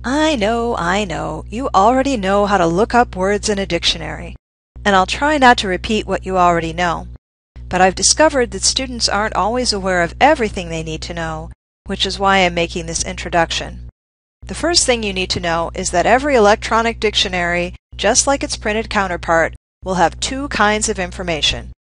I know. You already know how to look up words in a dictionary, and I'll try not to repeat what you already know. But I've discovered that students aren't always aware of everything they need to know, which is why I'm making this introduction. The first thing you need to know is that every electronic dictionary, just like its printed counterpart, will have two kinds of information.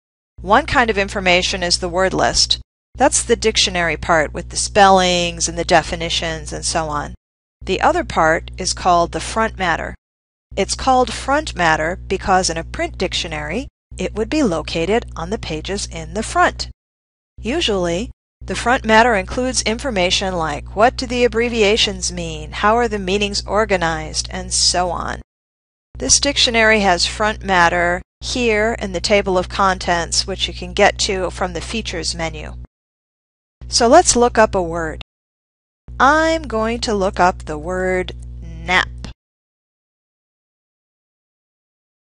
One kind of information is the word list. That's the dictionary part with the spellings and the definitions and so on. The other part is called the front matter. It's called front matter because in a print dictionary, it would be located on the pages in the front. Usually, the front matter includes information like what do the abbreviations mean, how are the meanings organized, and so on. This dictionary has front matter here in the table of contents, which you can get to from the Features menu. So let's look up a word. I'm going to look up the word nap.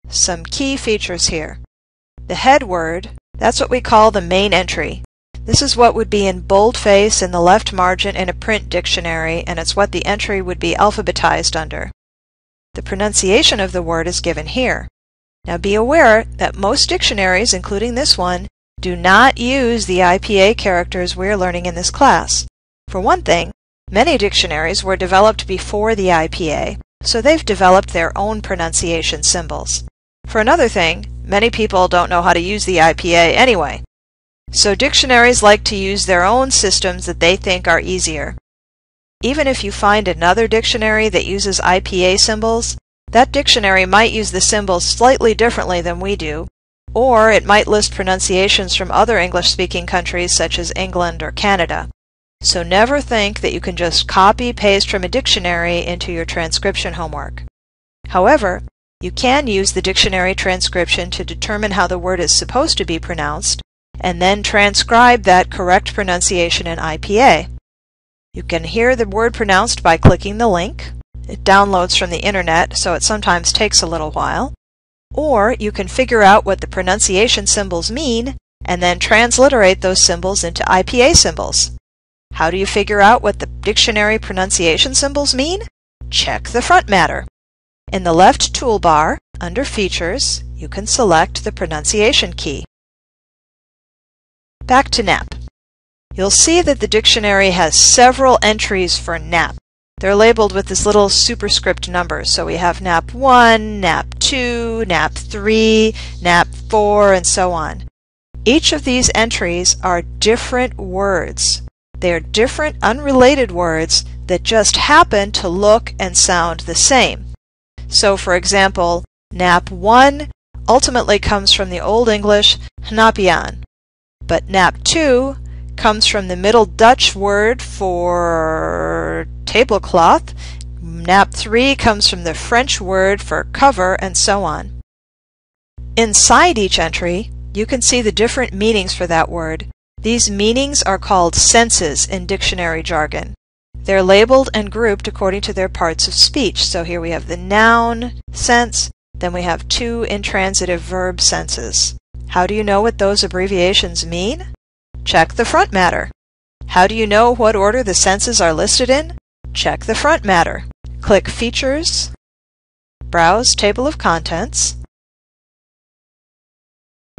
Some key features here. The head word, that's what we call the main entry. This is what would be in boldface in the left margin in a print dictionary, and it's what the entry would be alphabetized under. The pronunciation of the word is given here. Now be aware that most dictionaries, including this one, do not use the IPA characters we're learning in this class. For one thing, many dictionaries were developed before the IPA, so they've developed their own pronunciation symbols. For another thing, many people don't know how to use the IPA anyway. So dictionaries like to use their own systems that they think are easier. Even if you find another dictionary that uses IPA symbols, that dictionary might use the symbols slightly differently than we do, or it might list pronunciations from other English-speaking countries such as England or Canada. So never think that you can just copy-paste from a dictionary into your transcription homework. However, you can use the dictionary transcription to determine how the word is supposed to be pronounced, and then transcribe that correct pronunciation in IPA. You can hear the word pronounced by clicking the link. It downloads from the internet, so it sometimes takes a little while. Or you can figure out what the pronunciation symbols mean, and then transliterate those symbols into IPA symbols. How do you figure out what the dictionary pronunciation symbols mean? Check the front matter. In the left toolbar, under Features, you can select the pronunciation key. Back to nap. You'll see that the dictionary has several entries for nap. They're labeled with this little superscript number. So we have nap 1, nap 2, nap 3, nap 4, and so on. Each of these entries are different words. They're different unrelated words that just happen to look and sound the same. So for example, nap 1 ultimately comes from the Old English hnapian, but nap 2 comes from the Middle Dutch word for tablecloth, nap 3 comes from the French word for cover, and so on. Inside each entry, you can see the different meanings for that word. These meanings are called senses in dictionary jargon. They're labeled and grouped according to their parts of speech. So here we have the noun sense, then we have two intransitive verb senses. How do you know what those abbreviations mean? Check the front matter. How do you know what order the senses are listed in? Check the front matter. Click Features, browse Table of Contents,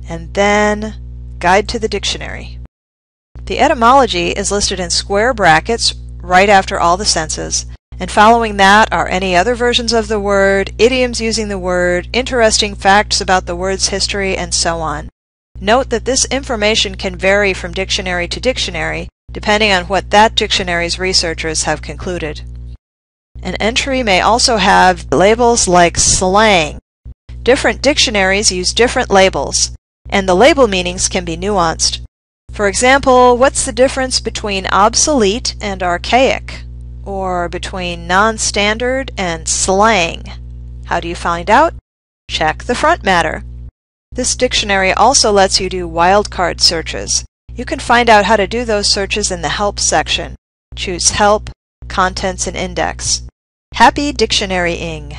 and then Guide to the Dictionary. The etymology is listed in square brackets right after all the senses, and following that are any other versions of the word, idioms using the word, interesting facts about the word's history, and so on. Note that this information can vary from dictionary to dictionary, depending on what that dictionary's researchers have concluded. An entry may also have labels like slang. Different dictionaries use different labels, and the label meanings can be nuanced. For example, what's the difference between obsolete and archaic? Or between non-standard and slang? How do you find out? Check the front matter. This dictionary also lets you do wildcard searches. You can find out how to do those searches in the Help section. Choose Help, Contents, and Index. Happy dictionarying!